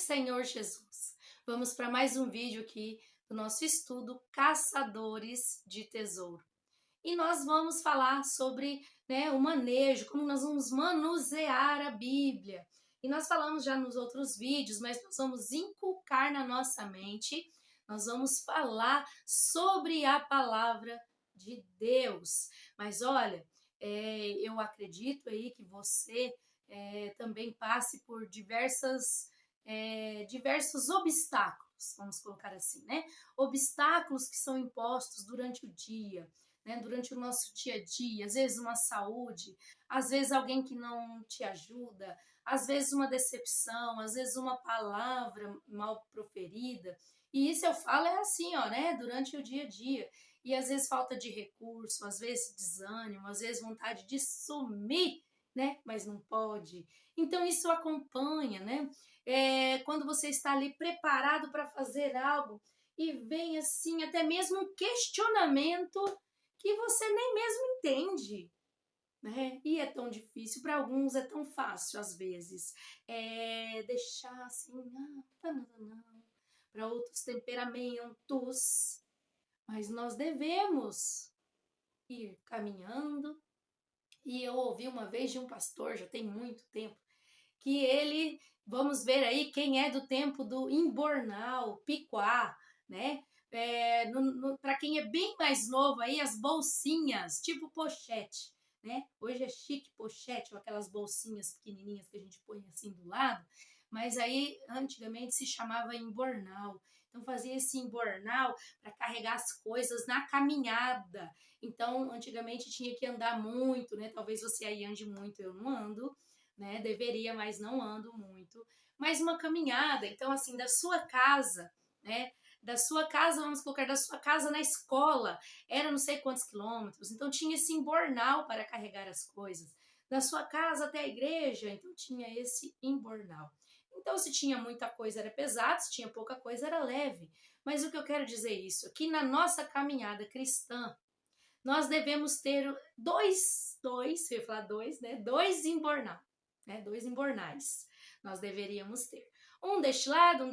Senhor Jesus! Vamos para mais um vídeo aqui do nosso estudo Caçadores de Tesouro. E nós vamos falar sobre o manejo, como nós vamos manusear a Bíblia. E nós falamos já nos outros vídeos, mas nós vamos inculcar na nossa mente, nós vamos falar sobre a palavra de Deus. Mas olha, eu acredito aí que você também passe por diversos obstáculos, vamos colocar assim, né? Obstáculos que são impostos durante o dia, né? Durante o nosso dia a dia, às vezes uma saúde, às vezes alguém que não te ajuda, às vezes uma decepção, às vezes uma palavra mal proferida. E isso eu falo assim, ó, né? Durante o dia a dia. E às vezes falta de recurso, às vezes desânimo, às vezes vontade de sumir, né? Mas não pode. Então isso acompanha, né? Quando você está ali preparado para fazer algo e vem assim até mesmo um questionamento que você nem mesmo entende, né? E é tão difícil, para alguns é tão fácil às vezes deixar assim, não. Para outros temperamentos, mas nós devemos ir caminhando. E eu ouvi uma vez de um pastor, já tem muito tempo, que ele, vamos ver aí quem é do tempo do imbornal, picuá, né? Para quem é bem mais novo aí, as bolsinhas, tipo pochete, né? Hoje é chique pochete, ou aquelas bolsinhas pequenininhas que a gente põe assim do lado, mas aí antigamente se chamava imbornal. Então fazia esse imbornal para carregar as coisas na caminhada. Então antigamente tinha que andar muito, né? Talvez você aí ande muito, eu não ando, né? Deveria, mas não ando muito. Mas uma caminhada, então assim, da sua casa, né? Da sua casa, vamos colocar, da sua casa na escola, era não sei quantos quilômetros, então tinha esse imbornal para carregar as coisas. Da sua casa até a igreja, então tinha esse imbornal. Então, se tinha muita coisa era pesado, se tinha pouca coisa era leve. Mas o que eu quero dizer é isso, que na nossa caminhada cristã, nós devemos ter eu ia falar dois, né? Dois imbornal, né? Dois imbornais nós deveríamos ter. Um deste lado,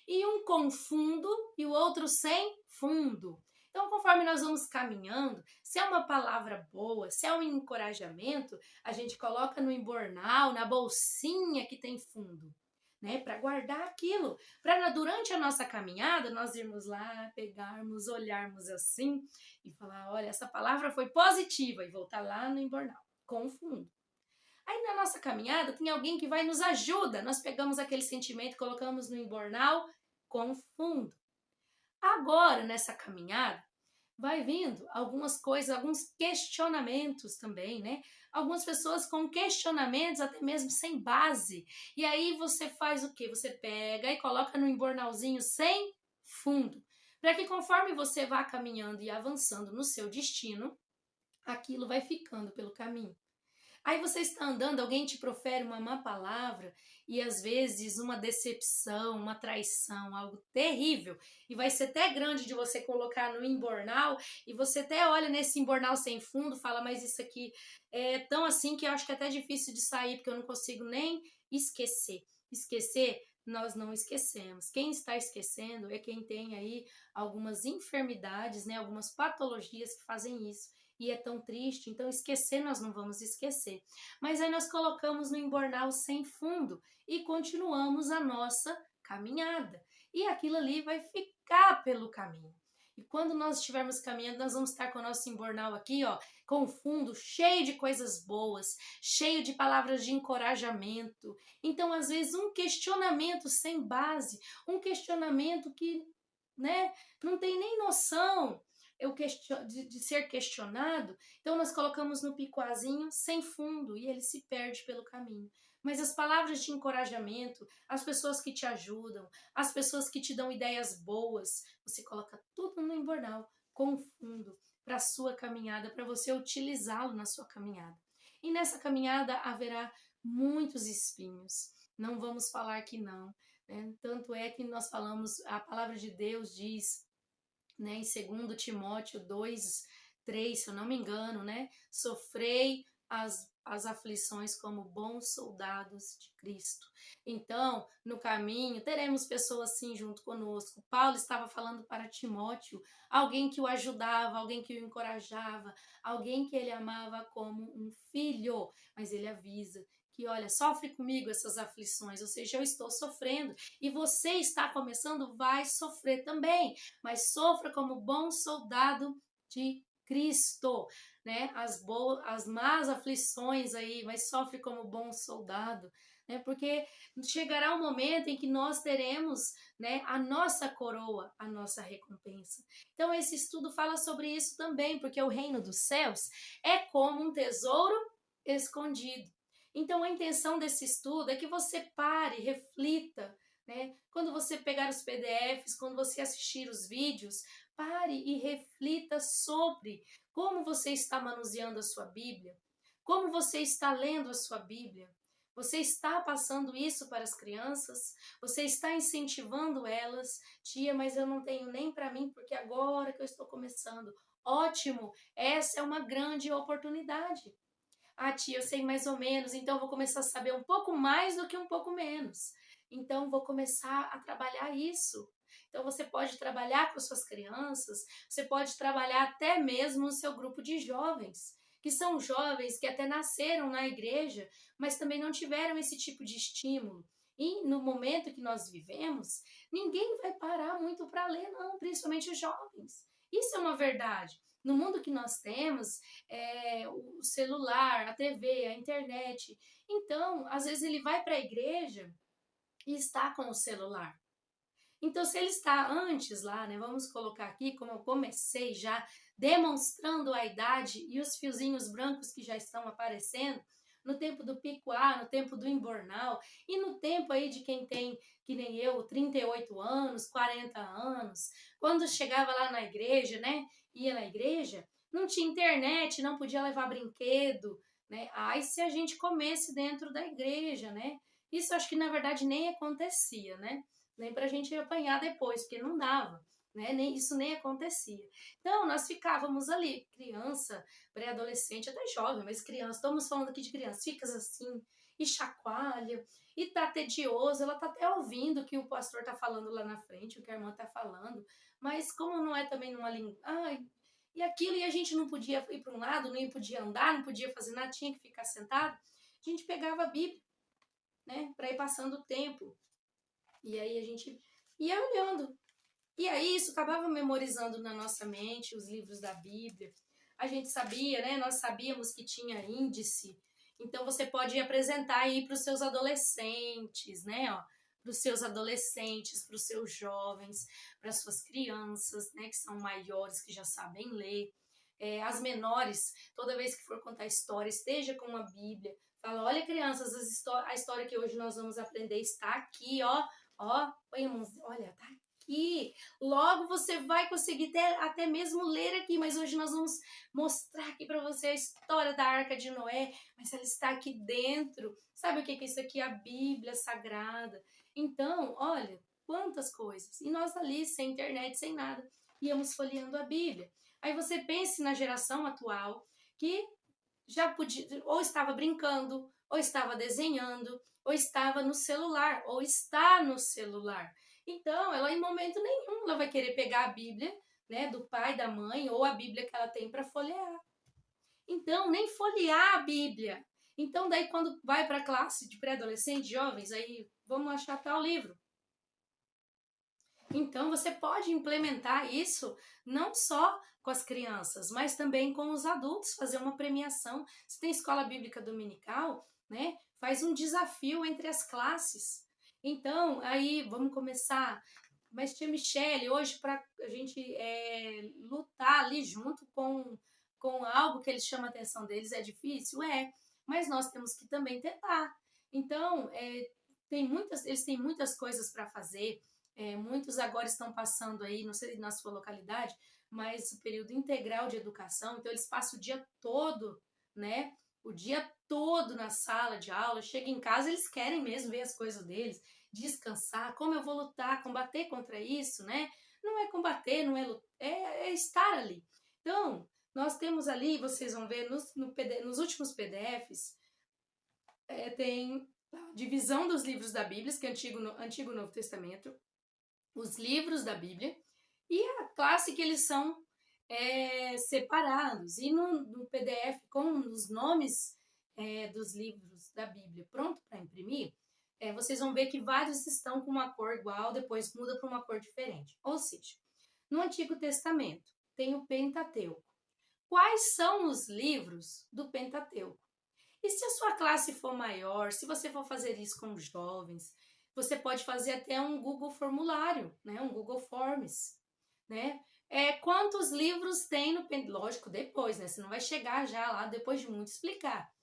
e um com fundo e o outro sem fundo. Então, conforme nós vamos caminhando, se é uma palavra boa, se é um encorajamento, a gente coloca no imbornal, na bolsinha que tem fundo, né, para guardar aquilo, para durante a nossa caminhada nós irmos lá, pegarmos, olharmos assim e falar, olha, essa palavra foi positiva e voltar lá no imbornal, com fundo. Aí na nossa caminhada tem alguém que vai nos ajuda, nós pegamos aquele sentimento, colocamos no imbornal com fundo. Agora nessa caminhada vai vindo algumas coisas, alguns questionamentos também, né? Algumas pessoas com questionamentos até mesmo sem base. E aí você faz o quê? Você pega e coloca no embornalzinho sem fundo, para que conforme você vá caminhando e avançando no seu destino, aquilo vai ficando pelo caminho. Aí você está andando, alguém te profere uma má palavra e às vezes uma decepção, uma traição, algo terrível. E vai ser até grande de você colocar no imbornal e você até olha nesse imbornal sem fundo, fala, mas isso aqui é tão assim que eu acho que é até difícil de sair porque eu não consigo nem esquecer. Esquecer, nós não esquecemos. Quem está esquecendo é quem tem aí algumas enfermidades, né, algumas patologias que fazem isso. E é tão triste, então esquecer nós não vamos esquecer. Mas aí nós colocamos no imbornal sem fundo e continuamos a nossa caminhada. E aquilo ali vai ficar pelo caminho. E quando nós estivermos caminhando, nós vamos estar com o nosso imbornal aqui, ó, com o fundo cheio de coisas boas, cheio de palavras de encorajamento. Então, às vezes, um questionamento sem base, um questionamento que, né, não tem nem noção de ser questionado, então nós colocamos no picuazinho sem fundo e ele se perde pelo caminho. Mas as palavras de encorajamento, as pessoas que te ajudam, as pessoas que te dão ideias boas, você coloca tudo no embornal com fundo para a sua caminhada, para você utilizá-lo na sua caminhada. E nessa caminhada haverá muitos espinhos. Não vamos falar que não, né? Tanto é que nós falamos, a palavra de Deus diz, né, em 2 Timóteo 2:3, se eu não me engano, né? Sofrei as aflições como bons soldados de Cristo. Então, no caminho, teremos pessoas assim junto conosco. Paulo estava falando para Timóteo, alguém que o ajudava, alguém que o encorajava, alguém que ele amava como um filho, mas ele avisa que, olha, sofre comigo essas aflições, ou seja, eu estou sofrendo e você está começando, vai sofrer também, mas sofra como bom soldado de Cristo, né? As más aflições aí, mas sofre como bom soldado, né? Porque chegará um momento em que nós teremos, né, a nossa coroa, a nossa recompensa. Então esse estudo fala sobre isso também, porque o reino dos céus é como um tesouro escondido. Então a intenção desse estudo é que você pare, reflita, né? Quando você pegar os PDFs, quando você assistir os vídeos, pare e reflita sobre como você está manuseando a sua Bíblia, como você está lendo a sua Bíblia. Você está passando isso para as crianças? Você está incentivando elas? Tia, mas eu não tenho nem para mim, porque agora que eu estou começando. Ótimo! Essa é uma grande oportunidade. Ah, tia, eu sei mais ou menos, então eu vou começar a saber um pouco mais do que um pouco menos. Então, vou começar a trabalhar isso. Então, você pode trabalhar com suas crianças, você pode trabalhar até mesmo no seu grupo de jovens, que são jovens que até nasceram na igreja, mas também não tiveram esse tipo de estímulo. E no momento que nós vivemos, ninguém vai parar muito para ler, não, principalmente os jovens. Isso é uma verdade. No mundo que nós temos, o celular, a TV, a internet. Então, às vezes ele vai para a igreja e está com o celular. Então, se ele está antes lá, né? Vamos colocar aqui, como eu comecei já, demonstrando a idade e os fiozinhos brancos que já estão aparecendo, no tempo do picuá, no tempo do embornal, e no tempo aí de quem tem, que nem eu, 38 anos, 40 anos, quando chegava lá na igreja, né? Ia na igreja, não tinha internet, não podia levar brinquedo, né? Ai, se a gente comesse dentro da igreja, né? Isso acho que na verdade nem acontecia, né? Nem para a gente apanhar depois, porque não dava, né? Isso nem acontecia. Então, nós ficávamos ali, criança, pré-adolescente, até jovem, mas criança, estamos falando aqui de criança, fica assim, e chacoalha, e tá tedioso, ela tá até ouvindo o que o pastor tá falando lá na frente, o que a irmã tá falando, mas como não é também numa língua, e aquilo, e a gente não podia ir para um lado, nem podia andar, não podia fazer nada, tinha que ficar sentado, a gente pegava a Bíblia, né, para ir passando o tempo. E aí a gente ia olhando. E aí isso acabava memorizando na nossa mente os livros da Bíblia. A gente sabia, né? Nós sabíamos que tinha índice. Então você pode apresentar aí para os seus adolescentes, né? Para os seus adolescentes, para os seus jovens, para as suas crianças, né? Que são maiores, que já sabem ler. As menores, toda vez que for contar história, esteja com uma Bíblia. Fala, olha crianças, a história que hoje nós vamos aprender está aqui, ó. Ó, olha, tá aqui. Logo você vai conseguir até mesmo ler aqui, mas hoje nós vamos mostrar aqui para você a história da Arca de Noé, mas ela está aqui dentro. Sabe o que é isso aqui? A Bíblia Sagrada. Então, olha, quantas coisas. E nós ali, sem internet, sem nada, íamos folheando a Bíblia. Aí você pense na geração atual que já podia, ou estava brincando, ou estava desenhando, ou estava no celular, ou está no celular. Então, ela em momento nenhum ela vai querer pegar a Bíblia, né, do pai, da mãe, ou a Bíblia que ela tem para folhear. Então, nem folhear a Bíblia. Então, daí quando vai para a classe de pré-adolescente, jovens, aí vamos achar tal livro. Então, você pode implementar isso não só com as crianças, mas também com os adultos, fazer uma premiação. Se tem escola bíblica dominical, né? Faz um desafio entre as classes. Então, aí vamos começar. Mas, tia Michele, hoje para a gente lutar ali junto com algo que eles chamam a atenção deles é difícil? Mas nós temos que também tentar. Então, eles têm muitas coisas para fazer. Muitos agora estão passando aí, não sei na sua localidade, mas o período integral de educação, então eles passam o dia todo, né? O dia todo na sala de aula, chega em casa, eles querem mesmo ver as coisas deles, descansar, como eu vou lutar, combater contra isso, né? Não é combater, não é lutar, é estar ali. Então, Nós temos ali, vocês vão ver nos últimos PDFs, tem a divisão dos livros da Bíblia, que é Antigo e Novo Testamento, os livros da Bíblia, e a classe que eles são separados. E no PDF, com os nomes dos livros da Bíblia pronto para imprimir, vocês vão ver que vários estão com uma cor igual, depois muda para uma cor diferente. Ou seja, no Antigo Testamento tem o Pentateuco. Quais são os livros do Pentateuco? E se a sua classe for maior, se você for fazer isso com jovens, você pode fazer até um Google Formulário, né? Um Google Forms, né? Quantos livros tem no Pentateuco? Lógico, depois, né? Você não vai chegar já lá depois de muito explicar.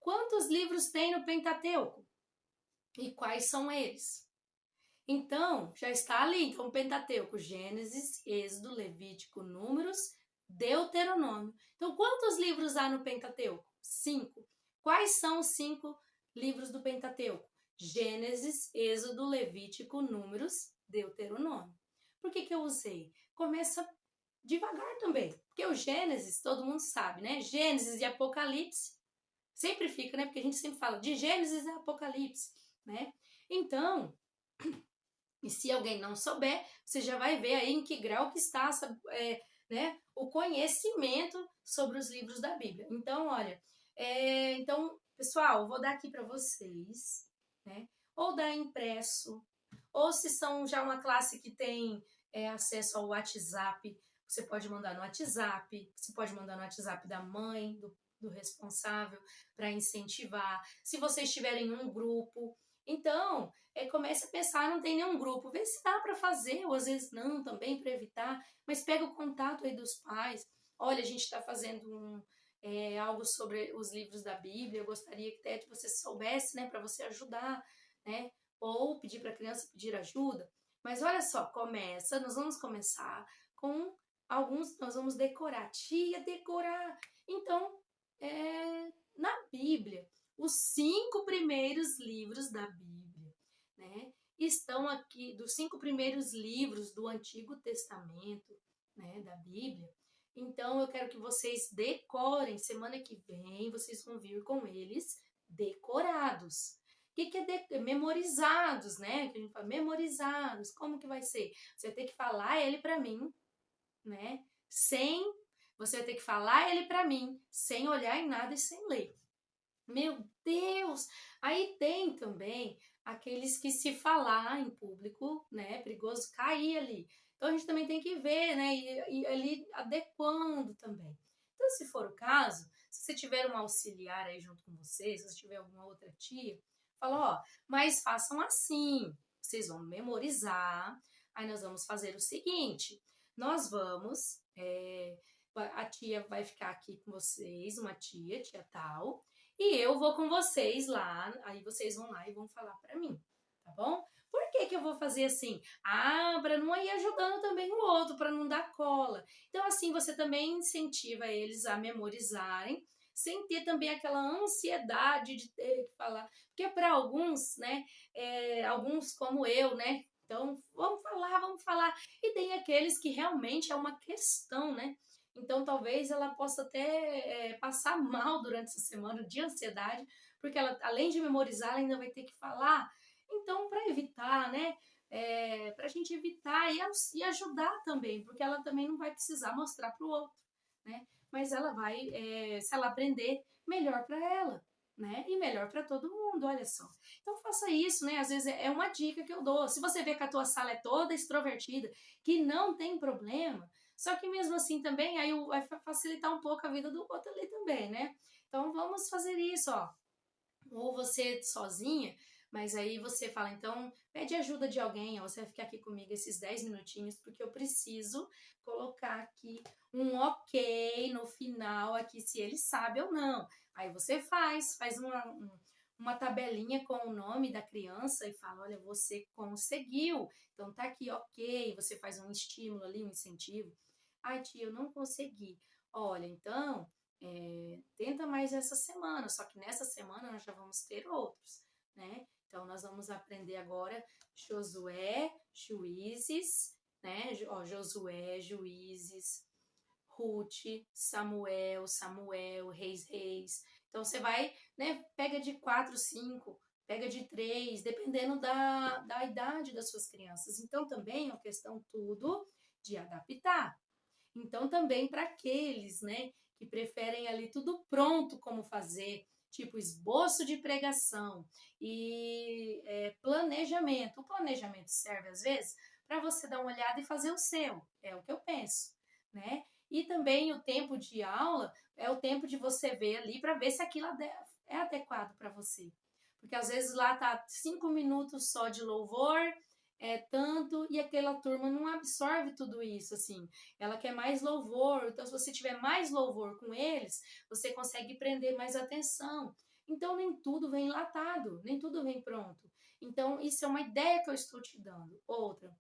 Quantos livros tem no Pentateuco? E quais são eles? Então, já está ali. Então, Pentateuco, Gênesis, Êxodo, Levítico, Números, Deuteronômio. Então, quantos livros há no Pentateuco? 5. Quais são os 5 livros do Pentateuco? Gênesis, Êxodo, Levítico, Números, Deuteronômio. Por que eu usei? Começa devagar também. Porque o Gênesis, todo mundo sabe, né? Gênesis e Apocalipse. Sempre fica, né? Porque a gente sempre fala de Gênesis e Apocalipse, né? Então, e se alguém não souber, você já vai ver aí em que grau que está né, o conhecimento sobre os livros da Bíblia. Então, olha, então, pessoal, vou dar aqui para vocês, né? Ou dar impresso, ou se são já uma classe que tem acesso ao WhatsApp, você pode mandar no WhatsApp, você pode mandar no WhatsApp da mãe, do responsável, para incentivar. Se vocês tiverem um grupo, então, comece a pensar, não tem nenhum grupo, vê se dá para fazer, ou às vezes não, também para evitar, mas pega o contato aí dos pais. Olha, a gente está fazendo algo sobre os livros da Bíblia, eu gostaria que até você soubesse, né, para você ajudar, né, ou pedir para a criança pedir ajuda. Mas olha só, nós vamos começar com nós vamos decorar, tia, decorar. Então, na Bíblia, os 5 primeiros livros da Bíblia, né, estão aqui, dos 5 primeiros livros do Antigo Testamento, né, da Bíblia. Então, eu quero que vocês decorem. Semana que vem, vocês vão vir com eles decorados. O que é memorizados, né? Que a gente fala, memorizados. Como que vai ser? Você vai ter que falar ele para mim, né? Você vai ter que falar ele para mim, sem olhar em nada e sem ler. Meu Deus! Aí tem também aqueles que se falar em público, né? É perigoso cair ali. Então a gente também tem que ver, né? E ali adequando também. Então, se for o caso, se você tiver uma auxiliar aí junto com você, se você tiver alguma outra tia, fala, ó, mas façam assim. Vocês vão memorizar. Aí nós vamos fazer o seguinte: nós vamos. A tia vai ficar aqui com vocês, uma tia tal. E eu vou com vocês lá, aí vocês vão lá e vão falar para mim, tá bom? Por que eu vou fazer assim? Para não ir ajudando também o outro, para não dar cola. Então, assim, você também incentiva eles a memorizarem, sem ter também aquela ansiedade de ter que falar. Porque para alguns, né, alguns como eu, né, então vamos falar. E tem aqueles que realmente é uma questão, né? Então, talvez ela possa até passar mal durante essa semana de ansiedade, porque ela, além de memorizar, ela ainda vai ter que falar. Então, para evitar, né? Para a gente evitar e ajudar também, porque ela também não vai precisar mostrar para o outro, né? Mas ela vai, se ela aprender, melhor para ela, né? E melhor para todo mundo, olha só. Então, faça isso, né? Às vezes é uma dica que eu dou. Se você vê que a tua sala é toda extrovertida, que não tem problema, só que mesmo assim também, aí vai facilitar um pouco a vida do outro ali também, né? Então vamos fazer isso, ó. Ou você sozinha, mas aí você fala, então pede ajuda de alguém, ó, você vai ficar aqui comigo esses 10 minutinhos, porque eu preciso colocar aqui um ok no final, aqui se ele sabe ou não. Aí você faz uma tabelinha com o nome da criança e fala, olha, você conseguiu, então tá aqui ok, você faz um estímulo ali, um incentivo. Ai, tia, eu não consegui. Olha, então, tenta mais essa semana, só que nessa semana nós já vamos ter outros, né? Então, nós vamos aprender agora Josué, Juízes, né? Josué, Juízes, Ruth, Samuel, Samuel, Reis, Reis. Então você vai, né, pega de 4, 5, pega de 3, dependendo da idade das suas crianças. Então também é uma questão tudo de adaptar. Então também para aqueles, né, que preferem ali tudo pronto como fazer, tipo esboço de pregação e planejamento. O planejamento serve às vezes para você dar uma olhada e fazer o seu, é o que eu penso, né? E também o tempo de aula é o tempo de você ver ali para ver se aquilo é adequado para você. Porque às vezes lá tá 5 minutos só de louvor, tanto, e aquela turma não absorve tudo isso, assim. Ela quer mais louvor, então se você tiver mais louvor com eles, você consegue prender mais atenção. Então nem tudo vem enlatado, nem tudo vem pronto. Então isso é uma ideia que eu estou te dando. Outra,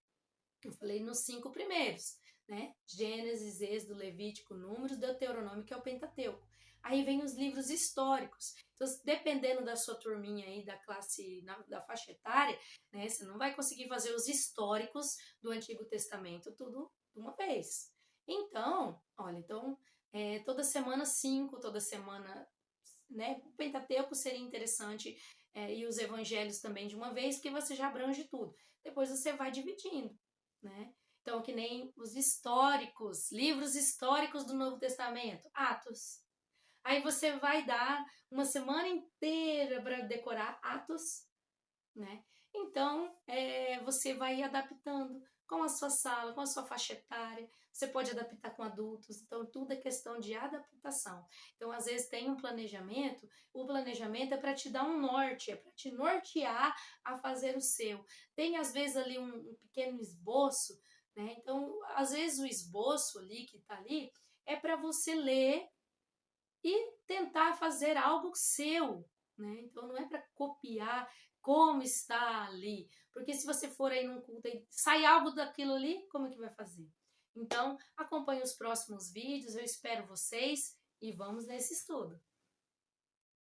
eu falei nos 5 primeiros, né? Gênesis, Êxodo, Levítico, Números, Deuteronômio, que é o Pentateuco. Aí vem os livros históricos. Então, dependendo da sua turminha aí, da classe, da faixa etária, né? Você não vai conseguir fazer os históricos do Antigo Testamento tudo de uma vez. Então, olha, toda semana 5, toda semana, né? O Pentateuco seria interessante, e os evangelhos também de uma vez, porque você já abrange tudo. Depois você vai dividindo, né? Então, que nem os históricos, livros históricos do Novo Testamento, Atos. Aí você vai dar uma semana inteira para decorar Atos, né? Então, você vai ir adaptando com a sua sala, com a sua faixa etária. Você pode adaptar com adultos. Então, tudo é questão de adaptação. Então, às vezes tem um planejamento. O planejamento é para te dar um norte, é para te nortear a fazer o seu. Tem, às vezes, ali um pequeno esboço, né? Então, às vezes, o esboço ali, que está ali, é para você ler e tentar fazer algo seu, né? Então não é para copiar como está ali, porque se você for aí num culto e sai algo daquilo ali, como é que vai fazer? Então acompanhe os próximos vídeos, eu espero vocês e vamos nesse estudo.